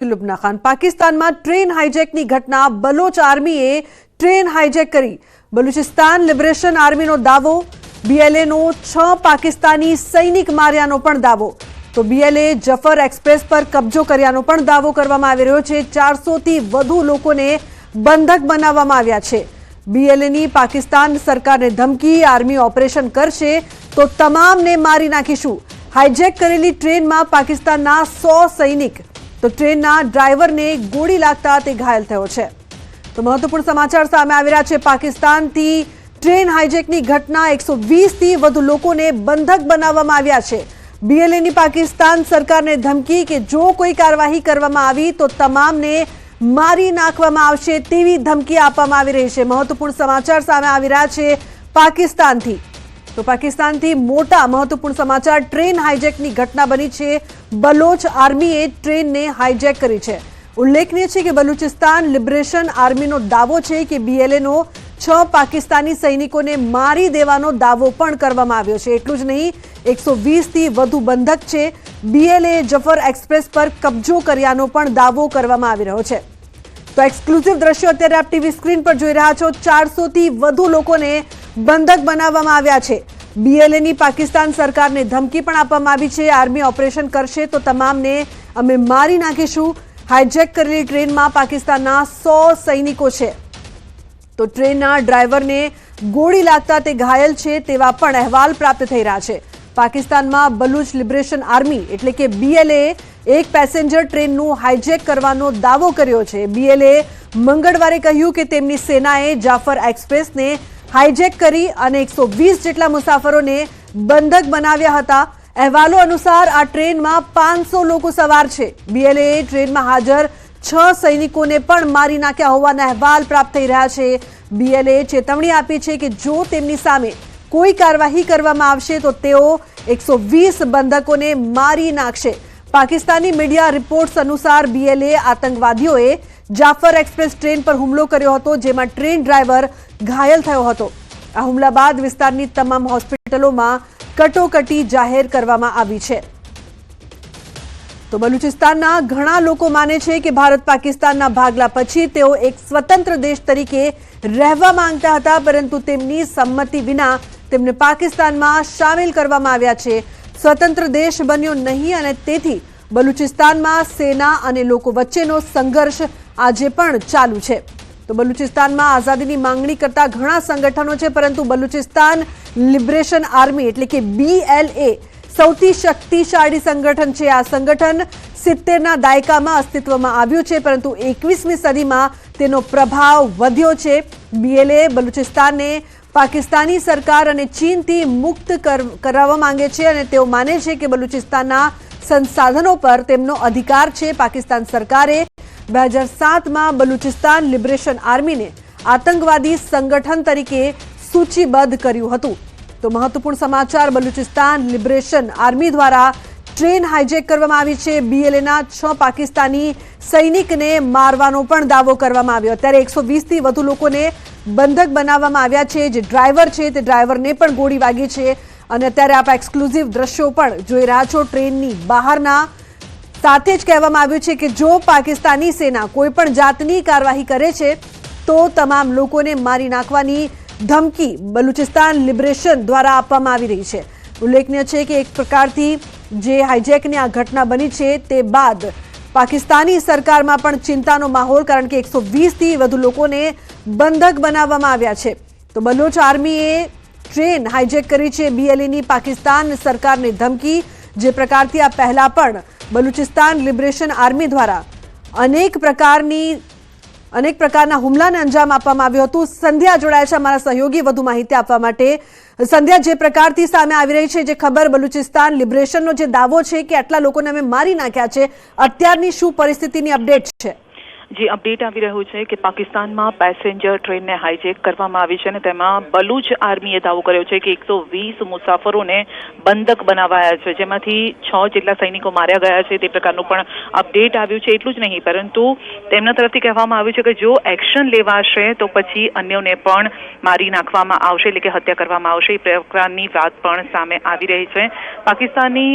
लुब्ना खान पाकिस्तान में ट्रेन हाईजेकनी घटना Bloch आर्मीए train hijack करी। बलूचिस्तान लिबरेशन आर्मीनो दावो। बीएलएनो 6 पाकिस्तानी सैनिक मार्यानो पण दावो। तो बीएलए जफर एक्सप्रेस पर कब्जो कर्यानो पण दावो करवामां आवी रह्यो छे। 400 थी वधु लोकोने बंधक बनाववामां આવ્યા છે। बीएलएनी पाकिस्तान सरकारने धमकी, आर्मी ऑपरेशन करशे तो तमामने मारी नाखीशुं। हाईजेक करेली ट्रेનમાં पाकिस्तानना 100 सैनिक तो ट्रेनना ड्राइवरने गोળી लागता ते घायल थयो छे। तो महत्वपूर्ण समाचार सामे આવી રહ્યા છે। પાકિસ્તાનથી ટ્રેન હાઈજેકની ઘટના 120 થી વધુ લોકોને બંધક બનાવવામાં આવ્યા છે। બીએલએની પાકિસ્તાન સરકારને ધમકી કે જો કોઈ કાર્યવાહી કરવામાં આવી તો તમામને મારી નાખવામાં આવશે તેવી ધમકી આપવામાં આવી રહી છે। મહત્વપૂર્ણ સમાચાર સામે આવી રહ્યા છે પાકિસ્તાનથી। तो पाकिस्तान थी मोटा महत्वपूर्ण समाचार। ट्रेन हाईजेक की घटना बनी है। बलोच आर्मीए ट्रेन ने हाईजेक करी है। उल्लेखनीय है कि बलूचिस्तान लिबरेशन आर्मी नो दावो है कि बीएलए नो 6 पाकिस्तानी सैनिकों ने मारी देवानो दावो पण करवामां आव्यो छे। एटलुं ज नहीं, 120 थी वधु बंधक है। बीएलए जफर एक्सप्रेस पर कब्जो कर्यानो पण दावो करवामां आवी रह्यो छे। तो एक्सक्लूसिव दृश्यो अत्यारे आप टीवी स्क्रीन पर जोई रह्या छो। 400 थी वधु लोकोने बंधक बनाववामां आव्या छे। बीएलएनी पाकिस्तान सरकारने धमकी पण आपवामां आवी छे। आर्मी ऑपरेशन करशे तो तमामने अमे मारी नाखीशुं। हाईजेक करेली ट्रेनमां पाकिस्तानना 100 सैनिको छे। तो ट्रेनना ड्राइवरने गोળી लागता ते घायल छे तेवा पण अहेवाल प्राप्त थई रह्या छे। पाकिस्तानमां बलूच लिबरेशन आर्मी एटले के बीएलए एक पेसेंजर ट्रेनનું हाईजेक करवानो दावो कर्यो छे। बीएलए मंगळवारे કહ્યું કે તેમની સેનાએ જાફર એક્સપ્રેસને हाईजेक करी અને 120 જેટલા મુસાફરોને બંધક બનાવ્યા હતા। અહેવાલો અનુસાર આ ટ્રેનમાં 500 લોકો સવાર છે। બીએલએ ટ્રેનમાં હાજર 6 સૈનિકોને પણ મારી નાખ્યા હોવાના અહેવાલ પ્રાપ્ત થઈ રહ્યા છે। બીએલએ ચેતવણી આપી છે કે જો તેમની સામે કોઈ કાર્યવાહી કરવામાં આવશે તો તેઓ 120 બંધકોને મારી નાખશે। પાકિસ્તાની મીડિયા રિપોર્ટ્સ અનુસાર બીએલએ આતંકવાદીઓએ જાફર एक्सप्रेस ट्रेन पर हुमलो कर्यो हतो, जेमां ट्रेन ड्राइवर घायल थयो हतो। आ हुमला बाद विस्तारनी तमाम होस्पिटलोमां कटोकटी जाहेर करवामां आवी छे। तो बलूचिस्तानना घणा लोको माने छे कि भारत पाकिस्तानना भागला पछी तेओ एक स्वतंत्र देश तरीके रहेवा मांगता हता, परंतु तेमनी संमति विना तेमने पाकिस्तानमां शामिल करवामां आव्या छे। स्वतंत्र देश बन्यो नहीं अने तेथी बलूचिस्तानमां सेना अने लोको वच्चेनो संघर्ष આજે પણ ચાલુ છે। તો બલુચિસ્તાનમાં આઝાદીની માંગણી કરતા ઘણા સંગઠનો છે, પરંતુ બલુચિસ્તાન લિબરેશન આર્મી એટલે કે બીએલએ સૌથી શક્તિશાળી સંગઠન છે। આ સંગઠન 70ના દાયકામાં અસ્તિત્વમાં આવ્યું છે, પરંતુ 21મી સદીમાં તેનો પ્રભાવ વધ્યો છે। બીએલએ બલુચિસ્તાનને પાકિસ્તાની સરકાર અને ચીનથી મુક્ત કરવા માંગે છે અને તેઓ માને છે કે બલુચિસ્તાનના સંસાધનો પર તેમનો અધિકાર છે। પાકિસ્તાન સરકારે 2007 में बलूचिस्तान लिबरेशन आर्मी ने आतंकवादी संगठन तरीके सूचीबद्ध कर्યું હતું। तो महत्वपूर्ण समाचार, बलूचिस्तान लिबरेशन आर्मी द्वारा ट्रेन हाईजेक करवामां आवी छे। बीएलएना 6 पाकिस्तानी सैनिकने मारवानो पण दावो करवामां આવ્યો। ત્યારે 120 થી વધુ લોકોને બંધક બનાવવામાં આવ્યા છે। જે ડ્રાઈવર છે તે ડ્રાઈવરને પણ ગોળી વાગી છે અને અત્યારે આપ એક્સક્લુઝિવ દ્રશ્યો પણ જોઈ રહ્યા છો ટ્રેનની બહારના। સાથે જ કહેવામાં આવ્યું છે કે જો પાકિસ્તાની સેના કોઈ પણ જાતની કાર્યવાહી કરે છે તો તમામ લોકોને મારી નાખવાની ધમકી બલુચિસ્તાન લિબરેશન દ્વારા આપવામાં આવી રહી છે। ઉલ્લેખનીય છે કે એક પ્રકારથી જે હાઈજેકની આ ઘટના બની છે તે બાદ પાકિસ્તાની સરકારમાં પણ ચિંતાનો માહોલ, કારણ કે 120 થી વધુ લોકોને બંધક બનાવવામાં આવ્યા છે। તો બલોચ આર્મીએ ટ્રેન હાઈજેક કરી છે। બીએલએની પાકિસ્તાન સરકારને ધમકી, જે પ્રકારથી આ પહેલા પણ बलूचिस्तान लिबरेशन आर्मी द्वारा अनेक प्रकारना हुमलाने अंजाम आपवामां आव्यो हतो। संध्या जोड़ाया छे अमारा सहयोगी वधु माहिती आपवा माटे। संध्या, जे प्रकारथी सामे आवी रही छे जे खबर, बलूचिस्तान लिबरेशननो जे दावो छे कि आटला लोकोने अमे मारी नाख्या छे, अत्यारनी शुं परिस्थितिनी अपडेट छे? જે અપડેટ આવી રહ્યું છે કે પાકિસ્તાનમાં પેસેન્જર ટ્રેનને હાઈજેક કરવામાં આવી છે અને તેમાં બલુચ આર્મીએ દાવો કર્યો છે કે 120 મુસાફરોને બંધક બનાવાયા છે, જેમાંથી 6 જેટલા સૈનિકો માર્યા ગયા છે. તે પ્રકારનું પણ અપડેટ આવ્યું છે. એટલું જ નહીં, પરંતુ તેમના તરફથી કહેવામાં આવ્યું છે કે જો એક્શન લેવાશે તો પછી અન્યોને પણ મારી નાખવામાં આવશે, એટલે કે હત્યા કરવામાં આવશે. એ પ્રકારની વાત પણ સામે આવી રહી છે. પાકિસ્તાની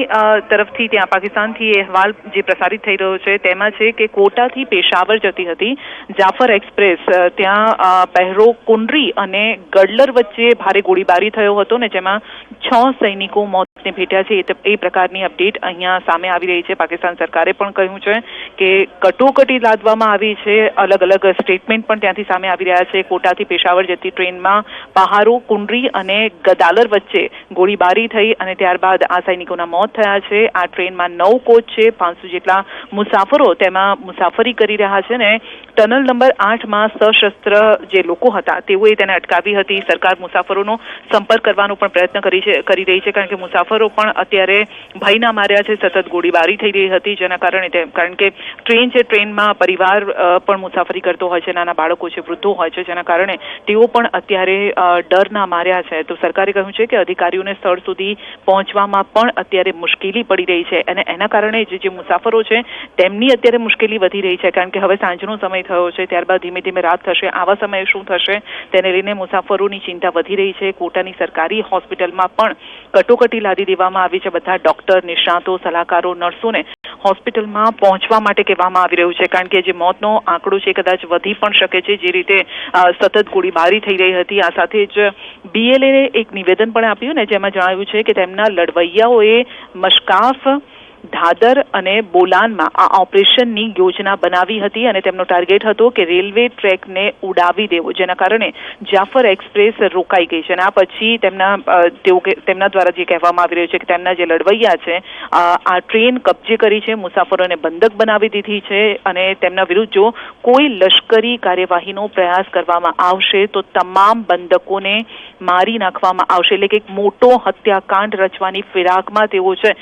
તરફથી ત્યાં પાકિસ્તાનથી અહેવાલ જે પ્રસારિત થઈ રહ્યો છે તેમાં છે કે કોટાથી પેશાવર જતી હતી જાફર એક્સપ્રેસ, ત્યાં પહેરો કુંડરી અને ગડલર વચ્ચે ભારે ગોળીબારી થયો હતો ને જેમાં 6 સૈનિકો મોતને ભેટ્યા છે. એ પ્રકારની અપડેટ અહીંયા સામે આવી રહી છે. પાકિસ્તાન સરકારે પણ કહ્યું છે કે કટોકટી લાદવામાં આવી છે. અલગ અલગ સ્ટેટમેન્ટ પણ ત્યાંથી સામે આવી રહ્યા છે. કોટાથી પેશાવર જતી ટ્રેનમાં પહારો કુંડરી અને ગદાલર વચ્ચે ગોળીબારી થઈ અને ત્યારબાદ આ સૈનિકોના મોત થયા છે. આ ટ્રેનમાં 9 કોચ છે, 500 જેટલા મુસાફરો તેમાં મુસાફરી કરી રહ્યા છે ને ટનલ નંબર 8માં સશસ્ત્ર જે લોકો હતા તેઓએ તેને અટકાવી હતી. સરકાર મુસાફરોનો સંપર્ક કરવાનો પણ પ્રયત્ન કરી રહી છે, કારણ કે મુસાફરો પણ અત્યારે ભયના માર્યા છે. સતત ગોળીબારી થઈ રહી હતી, જેના કારણે કારણ કે ટ્રેન છે, ટ્રેનમાં પરિવાર પણ મુસાફરી કરતો હોય છે, નાના બાળકો છે, વૃદ્ધો હોય છે, જેના કારણે તેઓ પણ અત્યારે ડરના માર્યા છે. તો સરકારે કહ્યું છે કે અધિકારીઓને સ્થળ સુધી પહોંચવામાં પણ અત્યારે મુશ્કેલી પડી રહી છે અને એના કારણે જે મુસાફરો છે તેમની અત્યારે મુશ્કેલી વધી રહી છે, કારણ કે હવે સાંજનો સમય થયો છે, ત્યારબાદ ધીમે ધીમે રાત થશે. આવા સમયે શું થશે તેને લઈને મુસાફરોની ચિંતા વધી રહી છે. કોટાની સરકારી હોસ્પિટલમાં પણ કટોકટી લાદી દેવામાં આવી છે. બધા ડોક્ટર, નિષ્ણાતો, સલાહકારો, નર્સોને હોસ્પિટલમાં પહોંચવા માટે કહેવામાં આવી રહ્યું છે, કારણ કે જે મોતનો આંકડો છે કદાચ વધી પણ શકે છે. જે રીતે સતત ગોળીબારી થઈ રહી હતી, આ સાથે જ BLA એક નિવેદન પણ આપ્યું ને જેમાં જણાવ્યું છે કે તેમના લડવૈયાઓએ મશકાફ, ધાદર અને બોલાનમાં આ ઓપરેશનની યોજના બનાવી હતી અને તેમનો ટાર્ગેટ હતો કે રેલવે ટ્રેકને ઉડાવી દેવો, જેના કારણે જાફર એક્સપ્રેસ રોકાઈ ગઈ છે. અને આ પછી તેમના દ્વારા જે કહેવામાં આવી રહ્યું છે કે તેમના જે લડવૈયા છે આ ટ્રેન કબજે કરી છે, મુસાફરોને બંધક બનાવી દીધી છે અને તેમના વિરુદ્ધ જો કોઈ લશ્કરી કાર્યવાહીનો પ્રયાસ કરવામાં આવશે તો તમામ બંધકોને મારી નાખવામાં આવશે. એટલે કે એક મોટો હત્યાકાંડ રચવાની ફિરાકમાં તેઓ છે.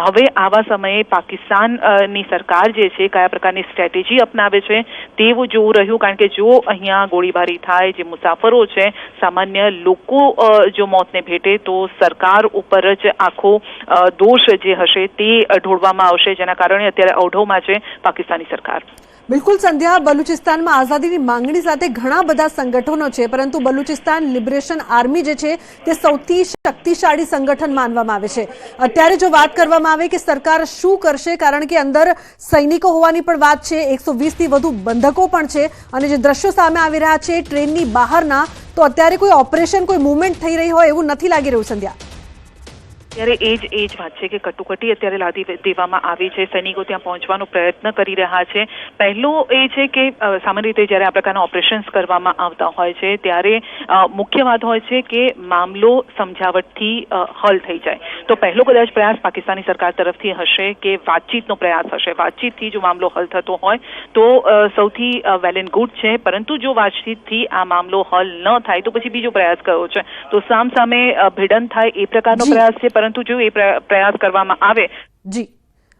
હવે આવા સમયે પાકિસ્તાનની સરકાર જે છે કયા પ્રકારની સ્ટ્રેટેજી અપનાવે છે તેવું જોવું રહ્યું, કારણ કે જો અહીંયા ગોળીબારી થાય, જે મુસાફરો છે, સામાન્ય લોકો જો મોતને ભેટે તો સરકાર ઉપર જ આખો દોષ જે હશે તે ઢોળવામાં આવશે, જેના કારણે અત્યારે અવઢવમાં છે પાકિસ્તાની સરકાર. બિલકુલ સંધ્યા, બલુચિસ્તાનમાં આઝાદીની માંગણી સાથે ઘણા બધા સંગઠનો છે, પરંતુ બલુચિસ્તાન લિબરેશન આર્મી જે છે તે સૌથી શક્તિશાળી સંગઠન માનવામાં આવે છે. અત્યારે જો વાત કરવામાં આવે કે સરકાર શું કરશે, કારણ કે અંદર સૈનિકો હોવાની પણ વાત છે, 120થી વધુ બંધકો પણ છે અને જે દ્રશ્યો સામે આવી રહ્યા છે ટ્રેનની બહારના, તો અત્યારે કોઈ ઓપરેશન, કોઈ મૂવમેન્ટ થઈ રહી હોય એવું નથી લાગી રહ્યું. સંધ્યા, અત્યારે એ જ વાત છે કે કટોકટી અત્યારે લાદી દેવામાં આવી છે. સૈનિકો ત્યાં પહોંચવાનો પ્રયત્ન કરી રહ્યા છે. પહેલું એ છે કે સામાન્ય રીતે જ્યારે આ પ્રકારના ઓપરેશન્સ કરવામાં આવતા હોય છે ત્યારે મુખ્ય વાત હોય છે કે મામલો સમજાવટથી હલ થઈ જાય. તો પહેલો કદાચ પ્રયાસ પાકિસ્તાની સરકાર તરફથી હશે કે વાતચીતનો પ્રયાસ હશે. વાતચીતથી જો મામલો હલ થતો હોય તો સૌથી વેલ એન્ડ ગુડ છે, પરંતુ જો વાતચીતથી આ મામલો હલ ન થાય તો પછી બીજો પ્રયાસ કયો છે, તો સામે ભિડન થાય એ પ્રકારનો પ્રયાસ છે. પરંતુ જો એ પ્રયાસ કરવામાં આવે. જી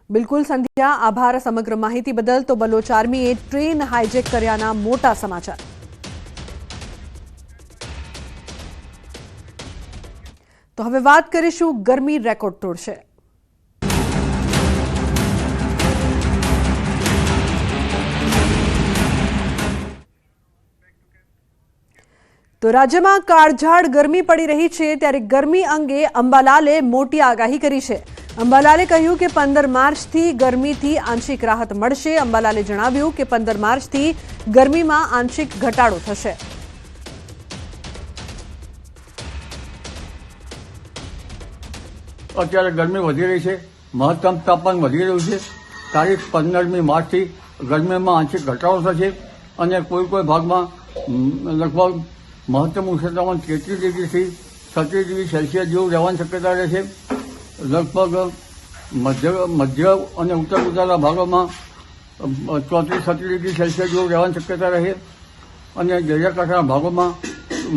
બિલકુલ સંધ્યા, આભાર સમગ્ર માહિતી બદલ. તો બલોચ આર્મીએ ટ્રેન હાઈજેક કર્યાના મોટા સમાચાર. તો હવે વાત કરીશું ગરમી રેકોર્ડ તોડશે. તો રાજ્યમાં કાળઝાળ ગરમી પડી રહી છે, ત્યારે ગરમી અંગે અંબાલાલે મોટી આગાહી કરી છે. અંબાલાલે કહ્યું કે 15 માર્ચથી ગરમીથી આંશિક રાહત મળશે. અંબાલાલે જણાવ્યું કે 15 માર્ચથી ગરમીમાં આંશિક ઘટાડો થશે. અત્યારે ગરમી વધી રહી છે, મહત્તમ તાપમાન વધી રહ્યું છે. તારીખ 15મી માર્ચથી ગરમીમાં આંશિક ઘટાડો થશે અને કોઈ ભાગમાં લગભગ મહત્તમ ઉષ્ણતામાન 33 ડિગ્રીથી 36 ડિગ્રી સેલ્સિયસ જેવું રહેવાની શક્યતા રહેશે. લગભગ મધ્ય અને ઉત્તર ગુજરાતના ભાગોમાં 34-36 ડિગ્રી સેલ્સિયસ જેવું રહેવાની શક્યતા રહે અને દરિયાકાંઠાના ભાગોમાં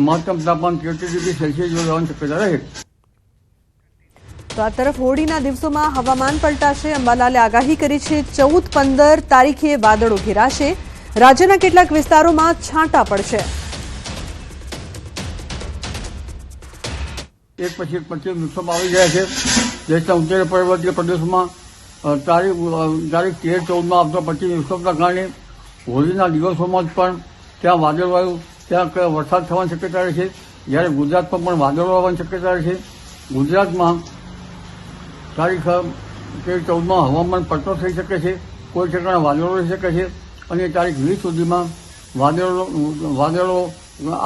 મહત્તમ તાપમાન 33 ડિગ્રી સેલ્સિયસ જેવું રહેવાની શક્યતા રહે. તો આ તરફ હોળીના દિવસોમાં હવામાન પલટાશે. અંબાલાલે આગાહી કરી છે 14-15 તારીખે વાદળો ઘેરાશે રાજ્યના કેટલાક વિસ્તારોમાં છાંટા પડશે. એક પછી એક 25 વિક્ષોભ આવી ગયા છે. દેશના ઉત્તર પર્વતીય પ્રદેશમાં તારીખ 13-14 આવતા 25 વિક્ષોભના કારણે હોળીના દિવસોમાં જ પણ ત્યાં વાદળવાયુ ત્યાં વરસાદ થવાની શક્યતા રહે છે. જ્યારે ગુજરાતમાં પણ વાદળો આવવાની શક્યતા રહે છે. ગુજરાતમાં તારીખ 13-14 હવામાન પલટો થઈ શકે છે. કોઈ ઠેકાણે વાદળો રહી શકે છે અને તારીખ 20 સુધીમાં વાદળો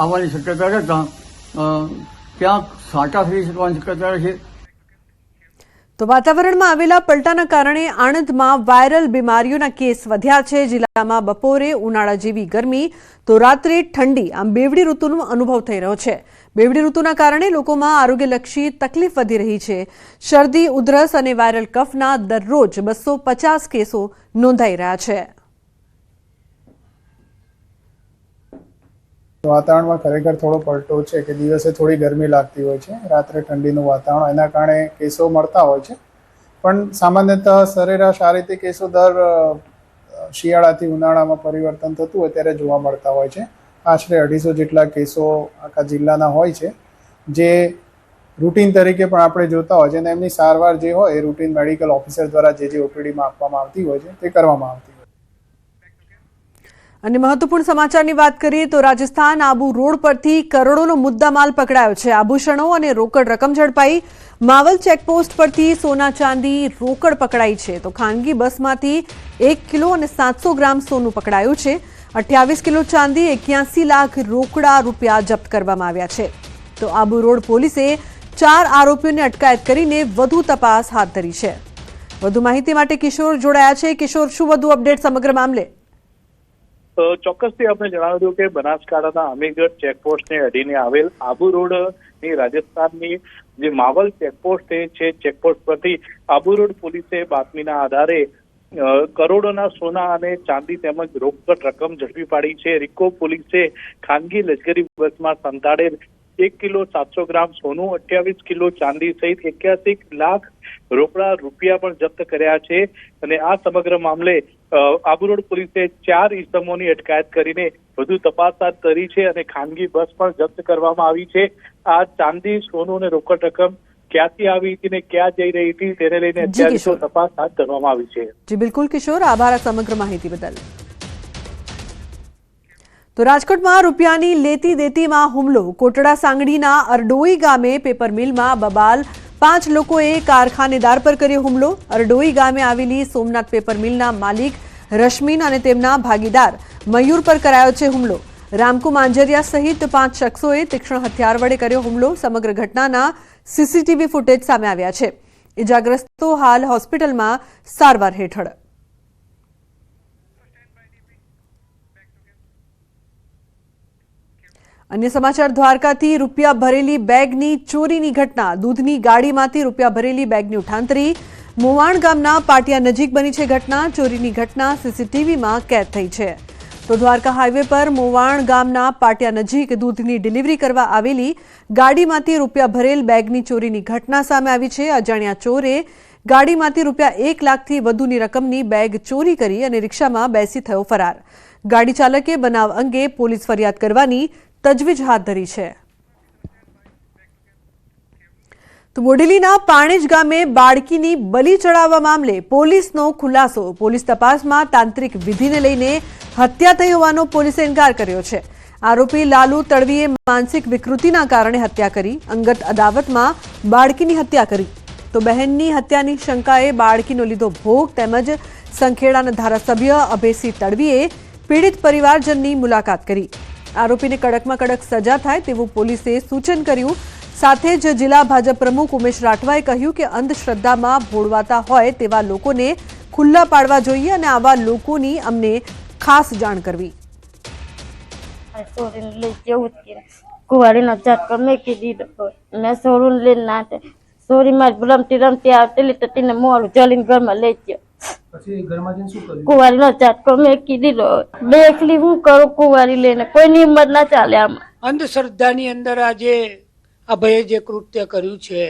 આવવાની શક્યતા રહેતા ક્યાંક છાંટા થઈ શકવાની શક્યતા રહે છે. તો વાતાવરણમાં આવેલા પલટાના કારણે આણંદમાં વાયરલ બીમારીઓના કેસ વધ્યા છે. જિલ્લામાં બપોરે ઉનાળા જેવી ગરમી તો રાત્રે ઠંડી, આમ બેવડી ઋતુનો અનુભવ થઈ રહ્યો છે. બેવડી ઋતુના કારણે લોકોમાં આરોગ્યલક્ષી તકલીફ વધી રહી છે. શરદી, ઉધરસ અને વાયરલ કફના દરરોજ 250 કેસો નોંધાઈ રહ્યા છે. વાતાવરણમાં ખરેખર થોડો પલટો છે કે દિવસે થોડી ગરમી લાગતી હોય છે, રાત્રે ઠંડીનું વાતાવરણ, એના કારણે કેસો મળતા હોય છે. પણ સામાન્યતઃ સરેરાશ આ રીતે કેસો દર શિયાળાથી ઉનાળામાં પરિવર્તન થતું હોય ત્યારે જોવા મળતા હોય છે. આશરે 250 જેટલા કેસો આખા જિલ્લાના હોય છે, જે રૂટીન તરીકે પણ આપણે જોતા હોય છે અને એમની સારવાર જે હોય એ રૂટીન મેડિકલ ઓફિસર દ્વારા જે ઓપીડીમાં આપવામાં આવતી હોય છે તે કરવામાં આવતી હોય છે. અને મહત્વપૂર્ણ સમાચારની વાત કરીએ તો રાજસ્થાન આબુ રોડ પરથી કરોડોનો મુદ્દામાલ પકડાયો છે. આભૂષણો અને રોકડ રકમ ઝડપાઈ. માવલ ચેકપોસ્ટ પરથી સોના ચાંદી રોકડ પકડાઈ છે તો ખાનગી બસમાંથી 1 કિલો અને 700 ગ્રામ સોનું પકડાયું છે. 28 કિલો ચાંદી, 81 લાખ રોકડા રૂપિયા જપ્ત કરવામાં આવ્યા છે. તો આબુ રોડ પોલીસે 4 આરોપીઓને અટકાયત કરીને વધુ તપાસ હાથ ધરી છે. વધુ માહિતી માટે કિશોર જોડાયા છે. કિશોર, શું વધુ અપડેટ સમગ્ર મામલે? ચોક્કસથી આપણે જણાવ્યું કે બનાસકાંઠાના અમીરગઢ ચેકપોસ્ટને અડીને આવેલ આબુ રોડની રાજસ્થાનની જે માવલ ચેકપોસ્ટ છે, ચેકપોસ્ટ પરથી આબુ રોડ પોલીસે બાતમીના આધારે કરોડોના સોના અને ચાંદી તેમજ રોકડ રકમ ઝડપી પાડી છે. રિકો પોલીસે ખાનગી લશ્કરી બસમાં સંતાડેલ 1 કિલો 700 ગ્રામ સોનું, 28 કિલો ચાંદી સહિત 81 લાખ રોકડા રૂપિયા પણ જપ્ત કર્યા છે. અને આ સમગ્ર મામલે આબુ રોડ પોલીસે 4 ઇસમોની અટકાયત કરીને વધુ તપાસ હાથ ધરી છે અને ખાનગી બસ પણ જપ્ત કરવામાં આવી છે. આ ચાંદી, સોનું અને રોકડ રકમ ક્યાંથી આવી હતી ને ક્યાં જઈ રહી હતી તેને લઈને અત્યારે તપાસ હાથ ધરવામાં આવી છે. જી બિલકુલ કિશોર, આભાર આ સમગ્ર માહિતી બદલ. તો રાજકોટમાં રૂપિયાની લેતી દેતીમાં હુમલો. કોટડા સાંગડીના અરડોઈ ગામે પેપર મિલમાં બબાલ 5 લોકોએ કારખાનેદાર પર કર્યો હુમલો. અરડોઈ ગામે આવેલી સોમનાથ પેપર મિલના માલિક રશ્મિન અને તેમના ભાગીદાર મયુર પર કરાયો છે હુમલો. રામકુ માંજરિયા સહિત 5 શખ્સોએ તીક્ષ્ણ હથિયાર વડે કર્યો હુમલો. સમગ્ર ઘટનાના સીસીટીવી ફૂટેજ સામે આવ્યા છે. ઇજાગ્રસ્તો હાલ હોસ્પિટલમાં સારવાર હેઠળ. અન્ય સમાચાર દ્વારકાથી રૂપિયા ભરેલી બેગની ચોરીની ઘટના. દૂધની ગાડીમાંથી રૂપિયા ભરેલી બેગની ઉઠાંતરી. મોવાણ ગામના પાટિયા નજીક બની છે ઘટના. ચોરીની ઘટના સીસીટીવીમાં કેદ થઈ છે. તો દ્વારકા હાઈવે પર મોવાણ ગામના પાટિયા નજીક દૂધની ડિલિવરી કરવા આવેલી ગાડીમાંથી રૂપિયા ભરેલ બેગની ચોરીની ઘટના સામે આવી છે. અજાણ્યા ચોરે ગાડીમાંથી રૂપિયા 1 લાખથી વધુની રકમની બેગ ચોરી કરી અને રિક્ષામાં બેસી થયો ફરાર. ગાડી ચાલકે બનાવ અંગે પોલીસ ફરિયાદ કરવાની તજવીજ હાથ ધરી છે. તો બોડેલીના પાણેજ ગામે બાળકીની બલી ચડાવવા મામલે પોલીસનો ખુલાસો. પોલીસ તપાસમાં તાંત્રિક વિધિને લઈને હત્યા થઈ હોવાનો પોલીસે ઇનકાર કર્યો છે. આરોપી લાલુ તડવીએ માનસિક વિકૃતિના કારણે હત્યા કરી. અંગત અદાવતમાં બાળકીની હત્યા કરી. તો બહેનની હત્યાની શંકાએ બાળકીનો લીધો ભોગ તેમજ સંખેડાના ધારાસભ્ય અભયસિંહ તડવીએ પીડિત પરિવારજનની મુલાકાત કરી. આરોપીને કડકમાં કડક સજા થાય તેવું પોલીસે સૂચન કર્યું. સાથે જ જિલ્લા ભાજપ પ્રમુખ ઉમેશ રાઠવાએ કહ્યું કે અંધશ્રદ્ધામાં ભોળવાતા હોય તેવા લોકોને ખુલ્લા પાડવા જોઈએ અને આવા લોકોની અમને ખાસ જાણ કરવી. કુવાડીનો ઝટકો મેકી દીધો. મેં સોરું લઈને નાટે સોરી મારી રમતી રમતી આવતી તો તેને મોડું જલીને ઘરમાં લઈ ગયો. કુવારીનો ઝટકો મેકી દીધો. બેકલી હું કરું કુવારી લઈને, કોઈની હિંમત ના ચાલે. આમાં અંધશ્રદ્ધાની અંદર આજે અભયે જે કૃત્ય કર્યું છે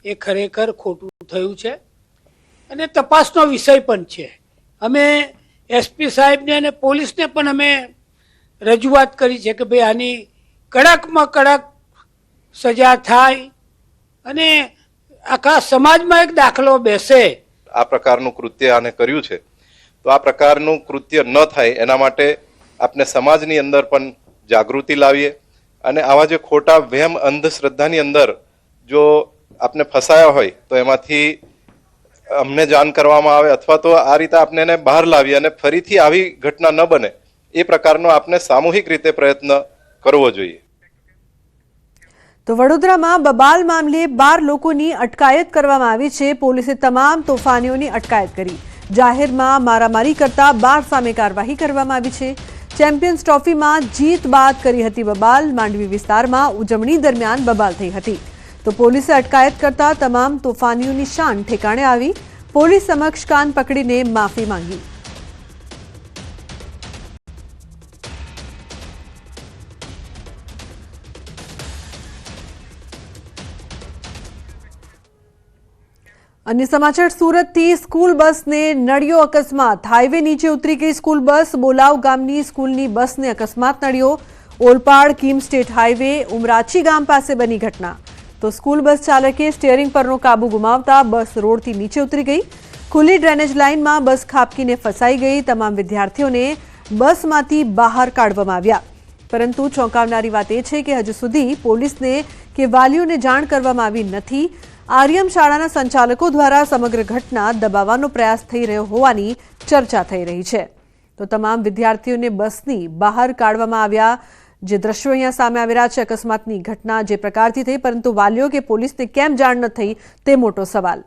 એ ખરેખર ખોટું થયું છે અને તપાસનો વિષય પણ છે. અમે એસપી સાહેબને અને પોલીસને પણ અમે રજૂઆત કરી છે કે ભાઈ આની કડકમાં કડક સજા થાય અને આખા સમાજમાં એક દાખલો બેસે. આ પ્રકારનું કૃત્ય આને કર્યું છે, તો આ પ્રકારનું કૃત્ય ન થાય એના માટે આપણે સમાજની અંદર પણ જાગૃતિ લાવીએ અને આવા જે ખોટા વહેમ અંધશ્રદ્ધાની અંદર જો આપણે ફસાયા હોય તો એમાંથી અમને જાણ કરવામાં આવે અથવા તો આ રીતે આપણે એને બહાર લાવીએ અને ફરીથી આવી ઘટના ન બને એ પ્રકારનો આપણે સામૂહિક રીતે પ્રયત્ન કરવો જોઈએ. તો વડોદરામાં બબાલ મામલે 12 લોકોની અટકાયત કરવામાં આવી છે. પોલીસે તમામ તોફાનીઓની અટકાયત કરી. જાહેરમાં મારામારી કરતા 12 સામે કાર્યવાહી કરવામાં આવી છે. ચેમ્પિયન્સ ટ્રોફીમાં જીત બાદ કરી હતી બબાલ. માંડવી વિસ્તારમાં ઉજવણી દરમિયાન બબાલ થઈ હતી. તો પોલીસે અટકાયત કરતા તમામ તોફાનીઓની શાન ઠેકાણે આવી. પોલીસ સમક્ષ કાન પકડીને માફી માંગી. अन्य समाचार सूरतથી स्कूल बसને નડ્યો અકસ્માત. હાઈવે નીચે ઉતરી ગઈ સ્કૂલ બસ. બોલાવ ગામની સ્કૂલની બસને અકસ્માત નડ્યો. ઓલપાડ કીમ સ્ટેટ હાઈવે ઉમરાચી ગામ પાસે બની ઘટના. તો સ્કૂલ બસ ચાલકે સ્ટીયરિંગ પરનો કાબુ ગુમાવતા બસ રોડથી નીચે ઉતરી ગઈ. ખુલ્લી ડ્રેનેજ લાઇનમાં બસ ખાબકીને ફસાઈ ગઈ. તમામ વિદ્યાર્થીઓને બસમાંથી બહાર કાઢવામાં આવ્યા. પરંતુ ચોંકાવનારી વાત એ છે કે હજુ સુધી પોલીસને કે વાલીઓને જાણ કરવામાં આવી નથી. આર્યમ શાળાના સંચાલકો દ્વારા સમગ્ર ઘટના દબાવવાનો પ્રયાસ થઈ રહ્યો હોવાની ચર્ચા થઈ રહી છે. તો તમામ વિદ્યાર્થીઓને બસની બહાર કાઢવામાં આવ્યા. જે દ્રશ્યો અહીંયા સામે આવી રહ્યા છે અકસ્માતની ઘટના જે પ્રકારથી થઈ, પરંતુ વાલીઓ કે પોલીસને કેમ જાણ ન થઈ તે મોટો સવાલ.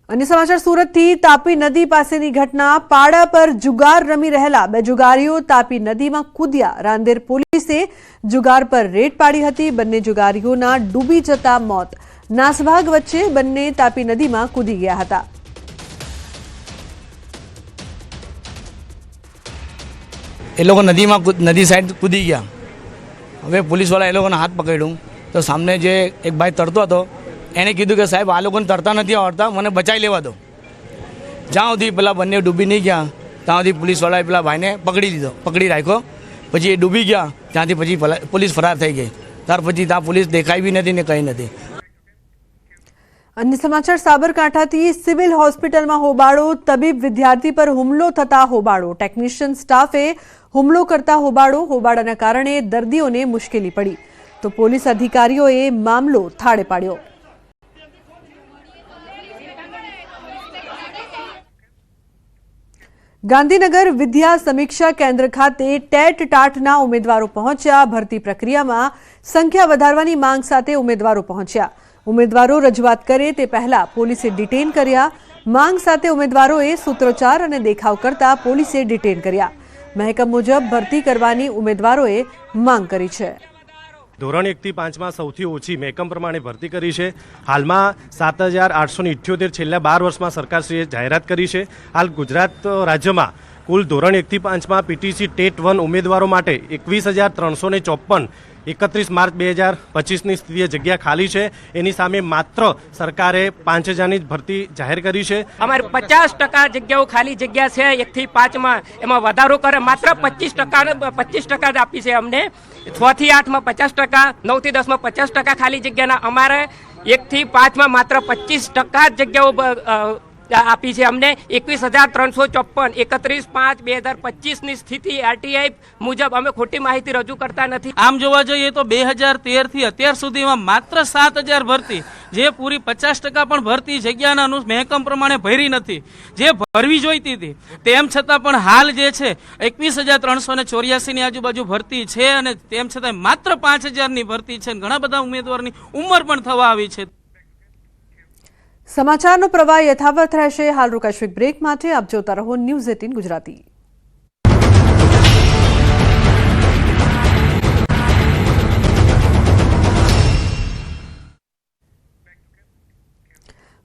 અન્ય સમાચાર સુરતથી તાપી નદી પાસેની ઘટના. પાડા પર જુગાર રમી રહેલા 2 જુગારીઓ તાપી નદીમાં કૂદ્યા. રાંદેર પોલીસે જુગાર પર રેડ પાડી હતી. બંને જુગારીઓના ડૂબી જતા મોત. નાસભાગ વચ્ચે બંને તાપી નદીમાં કૂદી ગયા હતા. એ લોકો નદી સાઈડ કૂદી ગયા. હવે પોલીસવાળા એ લોકોને હાથ પકડ્યું તો સામે જે એક ભાઈ તરતો હતો એને કીધું કે સાહેબ આ લોકોને તરતા નથી આવડતા, મને બચાવી લેવા દો. જ્યાં સુધી પેલા બંને ડૂબી નહીં ગયા ત્યાં સુધી પોલીસવાળાએ પેલા ભાઈને પકડી રાખ્યો. પછી એ ડૂબી ગયા ત્યાંથી પછી પોલીસ ફરાર થઈ ગઈ. ત્યાર પછી ત્યાં પોલીસ દેખાઈ બી નથી ને કંઈ નથી. અન્ય સમાચાર સાબરકાંઠાથી સિવિલ હોસ્પિટલમાં હોબાળો. તબીબ વિદ્યાર્થી પર હુમલો થતા હોબાળો. ટેકનિશિયન સ્ટાફે હુમલો કરતા હોબાળો. હોબાળાના કારણે દર્દીઓને મુશ્કેલી પડી. તો પોલીસ અધિકારીઓએ મામલો થાળે પાડ્યો. ગાંધીનગર વિદ્યા સમીક્ષા કેન્દ્ર ખાતે ટેટ ટાટના ઉમેદવારો પહોંચ્યા. ભરતી પ્રક્રિયામાં સંખ્યા વધારવાની માંગ સાથે ઉમેદવારો પહોંચ્યા. ઉમેદવારો રજૂઆત કરે તે પહેલા પોલીસે ડિટેન કર્યા. માંગ સાથે ઉમેદવારોએ સૂત્રોચ્ચાર અને દેખાવ કરતા પોલીસે ડિટેન કર્યા. મહેકમ મુજબ ભરતી કરવાની ઉમેદવારોએ માંગ કરી છે. ધોરણ 1 થી 5માં સૌથી ઓછી મહેકમ પ્રમાણે ભરતી કરી છે. હાલમાં 7,878 છેલ્લા 12 વર્ષમાં સરકારશ્રીએ જાહેરાત કરી છે. હાલ ગુજરાત રાજ્યમાં કુલ ધોરણ 1 થી 5માં પીટીસી ટેટ 1 ઉમેદવારો માટે 21,354 31 માર્ચ 2025ની સ્થિતિએ જગ્યા ખાલી છે. એની સામે માત્ર સરકારે 5,000ની જ ભરતી જાહેર કરી છે. અમારે 50% જગ્યાઓ ખાલી જગ્યા છે 1 થી 5માં, એમાં વધારો કરે માત્ર 25% જ આપી છે અમને. 6 થી 8માં 50%, 9 થી 10માં 50% ખાલી જગ્યાના. અમારે 1 થી 5માં માત્ર 25% જ જગ્યાઓ આપી છે અમને. 21,354 31/5/2025ની સ્થિતિ આરટીઆઈ મુજબ અમે ખોટી માહિતી રજૂ કરતા નથી. આમ જોવા જઈએ તો 2013 થી અત્યાર સુધીમાં માત્ર 7,000 ભરતી, જે પૂરી 50% પણ ભરતી જગ્યાના મહેકમ પ્રમાણે ભરી નથી, જે ભરવી જોઈતી હતી. તેમ છતાં પણ હાલ જે છે 21,384ની આજુબાજુ ભરતી છે અને તેમ છતાં માત્ર 5,000ની ભરતી છે. ઘણા બધા ઉમેદવારની ઉંમર પણ થવા આવી છે. સમાચારનો પ્રવાહ યથાવત રહેશે. હાલ રોકાશું બ્રેક માટે. આપ જોતા રહો ન્યૂઝ 18 ગુજરાતી.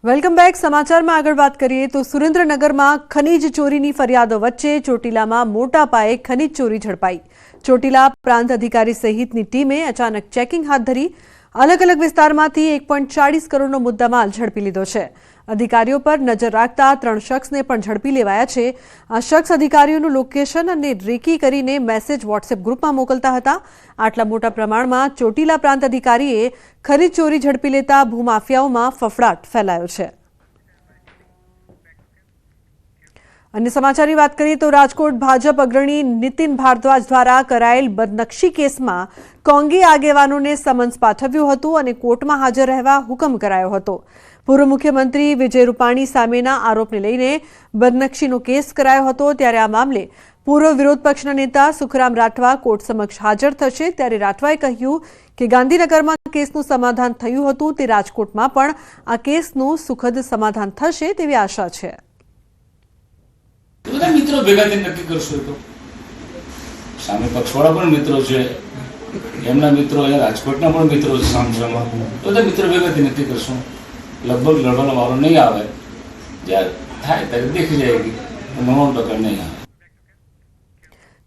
Welcome back. સમાચારમાં આગળ વાત કરીએ તો સુરેન્દ્રનગરમાં ખનીજ ચોરીની ફરિયાદો વચ્ચે ચોટીલામાં મોટા પાયે ખનીજ ચોરી ઝડપાઈ. ચોટીલા પ્રાંત અધિકારી સહિતની ટીમે અચાનક ચેકિંગ હાથ ધરી. અલગ અલગ વિસ્તારમાંથી 1.40 કરોડનો મુદ્દામાલ ઝડપી લીધો છે. અધિકારીઓ પર નજર રાખતા 3 શખ્સને પણ ઝડપી લેવાયા છે. આ શખ્સ અધિકારીઓનું લોકેશન અને રેકી કરીને મેસેજ વોટ્સએપ ગ્રુપમાં મોકલતા હતા. આટલા મોટા પ્રમાણમાં ચોટીલા પ્રાંત અધિકારીએ ખરીદ ચોરી ઝડપી લેતા ભૂમાફિયાઓમાં ફફડાટ ફેલાયો છે. અન્ય સમાચારની વાત કરીએ તો રાજકોટ ભાજપ અગ્રણી નીતિન ભારદ્વાજ દ્વારા કરાયેલ બદનક્ષી કેસમાં કોંગી આગેવાનોને સમન્સ પાઠવ્યું હતું અને કોર્ટમાં હાજર રહેવા હુકમ કરાયો હતો. પૂર્વ મુખ્યમંત્રી વિજય રૂપાણી સામેના આરોપને લઈને બદનક્ષીનો કેસ કરાયો હતો. ત્યારે આ મામલે પૂર્વ વિરોધ પક્ષના નેતા સુખરામ રાઠવા કોર્ટ સમક્ષ હાજર થશે. ત્યારે રાઠવાએ કહ્યું કે ગાંધીનગરમાં કેસનું સમાધાન થયું હતું તે રાજકોટમાં પણ આ કેસનું સુખદ સમાધાન થશે તેવી આશા છે. બધા મિત્રો ભેગા થઈને નક્કી કરશો. તો સામે પક્ષવાળા પણ મિત્રો છે, એમના મિત્રો અહીંયા રાજકોટના પણ મિત્રો છે સામસામા. બધા મિત્રો ભેગા થઈને નક્કી કરશો. લગભગ લડવાનો વારો નહીં આવે. જ્યારે થાય ત્યારે દેખી જાયગી, 99% નહીં આવે.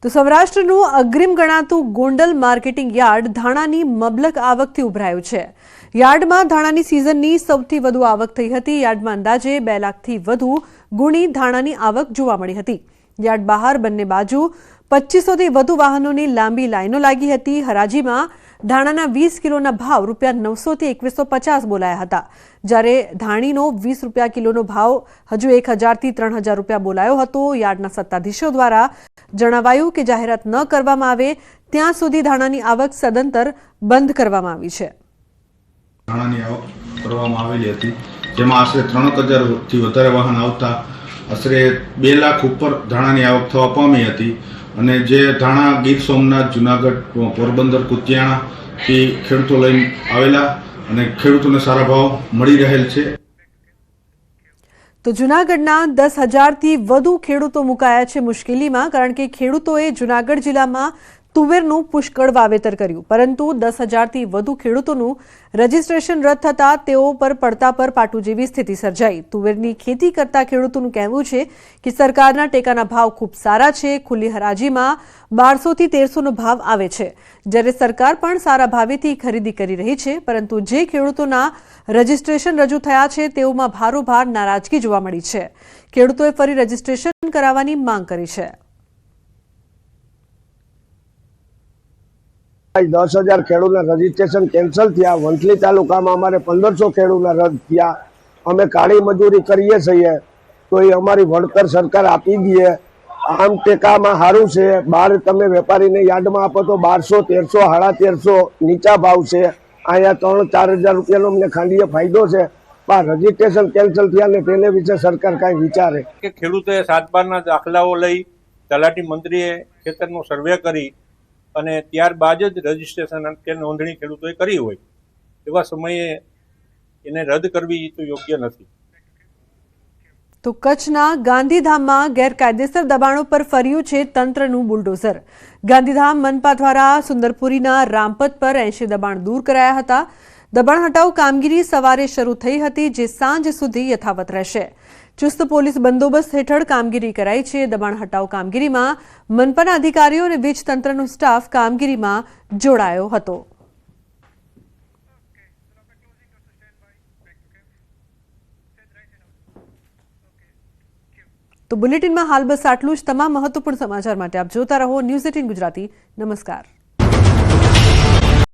તો સૌરાષ્ટ્રનું અગ્રીમ ગણાતું ગોંડલ માર્કેટિંગ યાર્ડ ધાણાની મબલક આવકથી ઉભરાયું છે. યાર્ડમાં ધાણાની સિઝનની સૌથી વધુ આવક થઈ હતી. યાર્ડમાં અંદાજે 2 લાખથી વધુ ગુણી ધાણાની આવક જોવા મળી હતી. યાર્ડ બહાર બંને બાજુ 2500થી વધુ વાહનોની લાંબી લાઈનો લાગી હતી. હરાજીમાં ધાણાના 20 કિલોના ભાવ ₹900 થી 2150 બોલાયા હતા. જ્યારે ધાણીનો 20 રૂપિયા કિલોનો ભાવ હજુ 1000 થી 3000 રૂપિયા બોલાયો હતો. યાર્ડના સત્તાધીશો દ્વારા જણાવાયું કે જાહેરાત ન કરવામાં આવે ત્યાં સુધી ધાણાની આવક સદંતર બંધ કરવામાં આવી છે. ધાણાની આવક કરવામાં આવેલી હતી, જેમાં આશરે 3000 થી વધારે વાહન આવતા આશરે 2 લાખ ઉપર ધાણાની આવક થવા પામી હતી. અને જે ધાણા ગીર સોમનાથ, જુનાગઢ, પોરબંદર, કુતિયાણાથી ખેડૂતો લઈને આવેલા અને ખેડૂતોને સારા ભાવ મળી રહેલ છે. તો જૂનાગઢના 10,000થી વધુ ખેડૂતો મુકાયા છે મુશ્કેલીમાં, કારણ કે ખેડૂતોએ જૂનાગઢ જિલ્લામાં તુવેરનું પુષ્કળ વાવેતર કર્યું, પરંતુ 10,000થી વધુ ખેડૂતોનું રજીસ્ટ્રેશન રદ થતાં તેઓ પર પડતા પર પાટું જેવી સ્થિતિ સર્જાઈ. તુવેરની ખેતી કરતા ખેડૂતોનું કહેવું છે કે સરકારના ટેકાના ભાવ ખૂબ સારા છે. ખુલ્લી હરાજીમાં 1200 થી 1300નો ભાવ આવે છે, જ્યારે સરકાર પણ સારા ભાવેથી ખરીદી કરી રહી છે. પરંતુ જે ખેડૂતોના રજીસ્ટ્રેશન રજૂ થયા છે તેઓમાં ભારોભાર નારાજગી જોવા મળી છે. ખેડૂતોએ ફરી રજીસ્ટ્રેશન કરાવવાની માંગ કરી છે. 10,000 ખેડૂતના રજીસ્ટ્રેશન કેન્સલ થયા. વંથલી તાલુકામાં અમારે 1500 ખેડૂતના રદ થયા. અમે કાળી મજૂરી કરીએ છીએ તો એ અમારી વળતર સરકાર આપી દે. આમ ટેકામાં સારું છે. બહાર તમે વેપારીને યાર્ડમાં આપો તો 1200, 1300, 1350 નીચા ભાવ છે. અહીંયા 3-4 હજાર રૂપિયાનો અમને ખાંડીએ ફાયદો છે. પણ રજીસ્ટ્રેશન કેન્સલ થયા ને તેને વિશે સરકાર કાંઈ વિચારે કે ખેડૂતોએ 7/12ના દાખલાઓ લઈ તલાટી મંત્રીએ ખેતરનો સર્વે કરી અને ત્યારબાદ જ રજીસ્ટ્રેશન કે નોંધણી ખેડૂતોએ કરી હોય એવા સમયે એને રદ કરવી તો યોગ્ય નથી. તો કચ્છના ગાંધીધામમાં ગેરકાયદેસર દબાણો પર ફર્યું છે તંત્રનું બુલડોઝર. ગાંધીધામ મનપા દ્વારા સુંદરપુરીના રામપથ પર 80 દબાણ દૂર કરાયા હતા. દબાણ હટાવ કામગીરી સવારે શરૂ થઈ હતી, જે સાંજ સુધી યથાવત રહેશે. ચુસ્ત પોલીસ બંદોબસ્ત હેઠળ કામગીરી કરાઈ છે. દબાણ હટાવ કામગીરીમાં મનપાના અધિકારીઓ અને વીજ તંત્રનો સ્ટાફ કામગીરીમાં જોડાયો હતો. તો બુલેટિનમાં હાલ બસ આટલું જ. તમામ મહત્વપૂર્ણ સમાચાર માટે આપ જોતા રહો ન્યૂઝ 18 ગુજરાતી. નમસ્કાર.